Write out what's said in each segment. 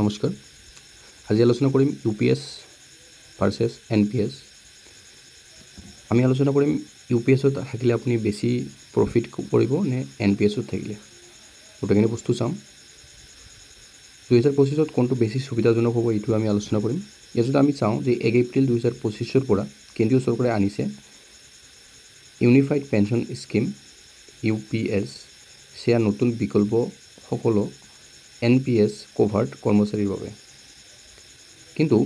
নমস্কাৰ। আজি আলোচনা কৰিম ইউপিএছ ভাৰ্চেছ এনপিএছ। আমি আলোচনা কৰিম ইউপিএছত থাকিলে আপুনি বেছি প্ৰফিট কৰিব নে এনপিএছত থাকিলে। গোটেইখিনি বস্তু চাম। 2025ত কোনটো বেছি সুবিধাজনক হ'ব এইটো আমি আলোচনা কৰিম। ইয়াত যদি আমি চাওঁ যে 1 এপ্ৰিল 2025ৰ পৰা কেন্দ্ৰীয় চৰকাৰে আনিছে ইউনিফাইড পেনশ্যন স্কিম ইউপিএছ। সেয়া নতুন বিকল্প সকলো এনপিএছ কভাৰ্ড কৰ্মচাৰীৰ বাবে। কিন্তু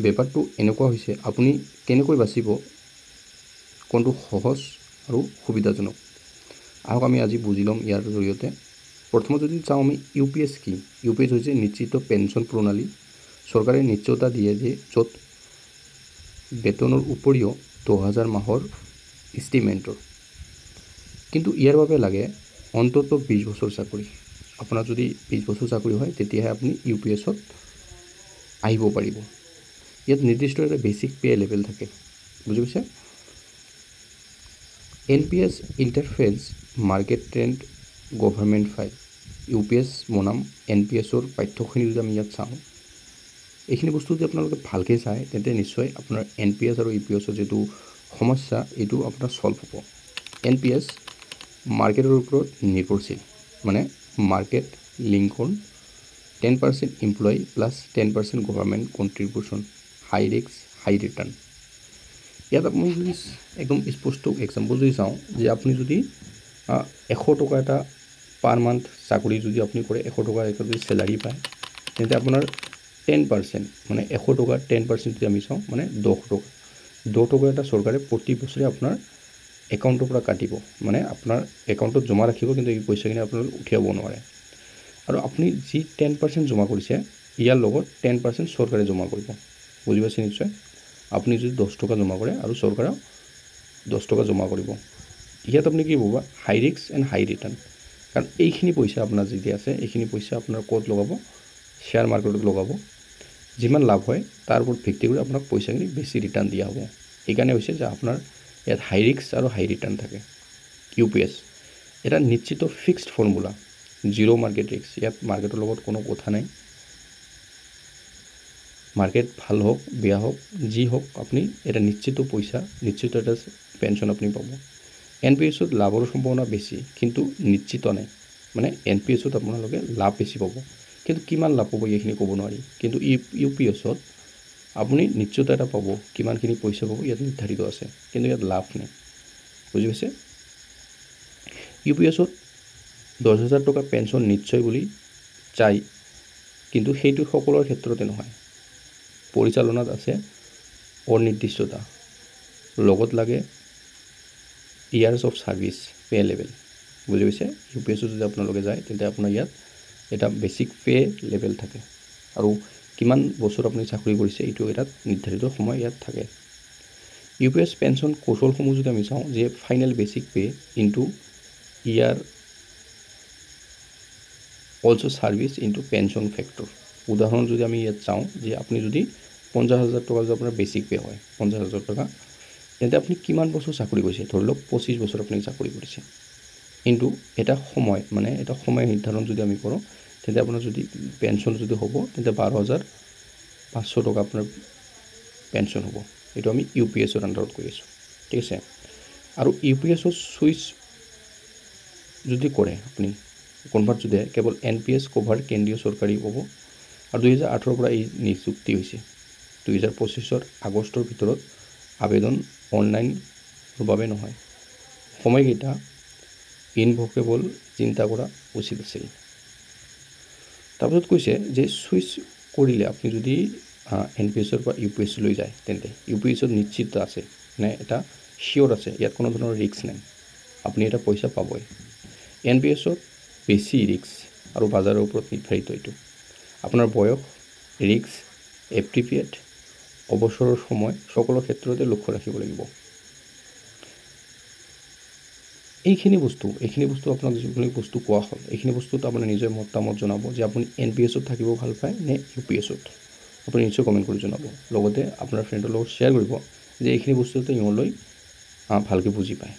ব্যাপাৰটো এনেকুৱা হৈছে আপুনি কেনেকৈ বাচিব কোনটো সহজ আৰু সুবিধাজনক। আহক আমি আজি বুজি ল'ম ইয়াৰ জৰিয়তে। প্ৰথমত যদি চাওঁ আমি ইউপিএছ কি। ইউপিএছ হৈছে নিশ্চিত পেনশ্যন প্ৰণালী। চৰকাৰে নিশ্চয়তা দিয়ে যে য'ত বেতনৰ উপৰিও 10,000 মাহৰ ইষ্টিমেণ্টৰ। কিন্তু ইয়াৰ বাবে লাগে অন্ততঃ 20 বছৰ চাকৰি। আপোনাৰ যদি 20 বছৰ চাকৰি হয় তেতিয়াহে আপুনি ইউপিএছত আহিব পাৰিব। ইয়াত নিৰ্দিষ্ট এটা বেছিক পে লেভেল থাকে, বুজি পাইছে। NPS interface market trend government file. UPS বনাম এনপিএছৰ পাঠ্যখিনি যদি আমি ইয়াত চাওঁ, এইখিনি বস্তু যদি আপোনালোকে ভালকৈ চায় তেন্তে নিশ্চয় আপোনাৰ এনপিএছ আৰু ইউপিএছৰ যিটো সমস্যা এইটো আপোনাৰ ছল্ভ হ'ব। এনপিএছ মাৰ্কেটৰ ওপৰত নিৰ্ভৰশীল, মানে market linked 10% employee plus 10% government contribution, high risk high return. ইয়াত আপুনি যদি একদম স্পষ্ট এক্সাম্পল যদি চাওঁ যে আপুনি যদি 100 টকা এটা পাৰ মান্থ চাকৰি যদি আপুনি কৰে, 100 টকা এটা যদি চেলাৰী পায় তেন্তে আপোনাৰ 10% মানে 100 টকাৰ 10% যদি আমি চাওঁ মানে 10 টকা এটা চৰকাৰে প্ৰতি বছৰে আপোনাৰ একাউণ্টৰ পৰা কাটিব, মানে আপোনাৰ একাউণ্টত জমা ৰাখিব, কিন্তু এই পইচাখিনি আপোনালোকে উঠিয়াব নোৱাৰে। আৰু আপুনি যি 10% জমা কৰিছে ইয়াৰ লগত 10% চৰকাৰে জমা কৰিব, বুজি পাইছে নিশ্চয়। আপুনি যদি 10 টকা জমা কৰে আৰু চৰকাৰেও 10 টকা জমা কৰিব, ইয়াত আপুনি কি পাব হাই ৰিস্ক এণ্ড হাই ৰিটাৰ্ণ। কাৰণ এইখিনি পইচা আপোনাৰ যদি আছে এইখিনি পইচা আপোনাৰ ক'ত লগাব, শ্বেয়াৰ মাৰ্কেটত লগাব। যিমান লাভ হয় তাৰ ওপৰত ভিত্তি কৰি আপোনাক পইচাখিনি বেছি ৰিটাৰ্ণ দিয়া হ'ব। সেইকাৰণে হৈছে যে আপোনাৰ ইয়াত হাই ৰিস্ক আৰু হাই ৰিটাৰ্ণ থাকে। ইউপিএছ এটা নিশ্চিত fixed formula, zero' market risk. ইয়াত মাৰ্কেটৰ লগত কোনো কথা নাই। মাৰ্কেট ভাল হওক বেয়া হওক যি হওক আপুনি এটা নিশ্চিত পইচা, নিশ্চিত এটা পেনশ্যন আপুনি পাব। এনপিএছত লাভৰ সম্ভাৱনা বেছি কিন্তু নিশ্চিত নাই, মানে এনপিএছত আপোনালোকে লাভ বেছি পাব কিন্তু কিমান লাভ পাব এইখিনি ক'ব নোৱাৰি। কিন্তু ইউপিএছত আপুনি নিশ্চয়তা এটা পাব, কিমানখিনি পইচা পাব ইয়াত নিৰ্ধাৰিত আছে, কিন্তু ইয়াত লাভ নাই, বুজি পাইছে। ইউপিএছত 10,000 টকা পেনশ্যন নিশ্চয় বুলি চাই, কিন্তু সেইটো সকলোৰে ক্ষেত্ৰতে নহয়। পৰিচালনাত আছে অনিৰ্দিষ্টতা, লগত লাগে years of service pay level, বুজি পাইছে। ইউপিএছত যদি আপোনালোকে যায় তেন্তে আপোনাৰ ইয়াত এটা বেছিক পে লেভেল থাকে আৰু কিমান বছৰ আপুনি চাকৰি কৰিছে এইটো এটা নিৰ্ধাৰিত সময় ইয়াত থাকে। ইউপিএছ পেনশ্যন কৌশলসমূহ যদি আমি চাওঁ যে final basic pay into year also' service into pension factor. উদাহৰণ যদি আমি ইয়াত চাওঁ যে আপুনি যদি 50,000 টকা যদি আপোনাৰ বেছিক পে হয় 50,000 টকা, তেন্তে আপুনি কিমান বছৰ চাকৰি কৰিছে, ধৰি লওক 25 বছৰ আপুনি চাকৰি কৰিছে। কিন্তু এটা সময় মানে এটা সময় নিৰ্ধাৰণ যদি আমি কৰোঁ তেন্তে আপোনাৰ যদি পেনশ্যন যদি হ'ব তেন্তে 12,500 টকা আপোনাৰ পেনশ্যন হ'ব। এইটো আমি ইউপিএছৰ আণ্ডাৰত কৰি আছোঁ, ঠিক আছে। আৰু ইউপিএছৰ চুইচ যদি কৰে আপুনি কনভাৰ্ট যদি কেৱল এনপিএছ কভাৰ কেন্দ্ৰীয় চৰকাৰী হ'ব। আৰু 2018 পৰা এই নিযুক্তি হৈছে। 2025 আগষ্টৰ ভিতৰত আবেদন অনলাইনৰ বাবে নহয়। সময়কেইটা ইনভকেবল চিন্তা কৰা উচিত আছিল। তাৰপিছত কৈছে যে চুইচ কৰিলে আপুনি যদি এনপিএছৰ পৰা ইউপিএছলৈ যায় তেন্তে ইউপিএছত নিশ্চিত আছে, মানে এটা চিয়'ৰ আছে, ইয়াত কোনো ধৰণৰ ৰিস্ক নাই, আপুনি এটা পইচা পাবই। এনপিএছত বেছি ৰিস্ক আৰু বজাৰৰ ওপৰত নিৰ্ধাৰিত। এইটো আপোনাৰ বয়স, ৰিস্ক এপ্ৰিপিয়েট, অৱসৰৰ সময় সকলো ক্ষেত্ৰতে লক্ষ্য ৰাখিব লাগিব। এইখিনি বস্তু আপোনাক যিখিনি বস্তু কোৱা হ'ল এইখিনি বস্তুত আপুনি নিজৰ মতামত জনাব যে আপুনি এনপিএছত থাকিব ভাল পায় নে ইউপিএছত। আপুনি নিশ্চয় কমেণ্ট কৰি জনাব। লগতে আপোনাৰ ফ্ৰেণ্ডৰ লগত শ্বেয়াৰ কৰিব যে এইখিনি বস্তুতে ইহঁতলৈ ভালকৈ বুজি পায়।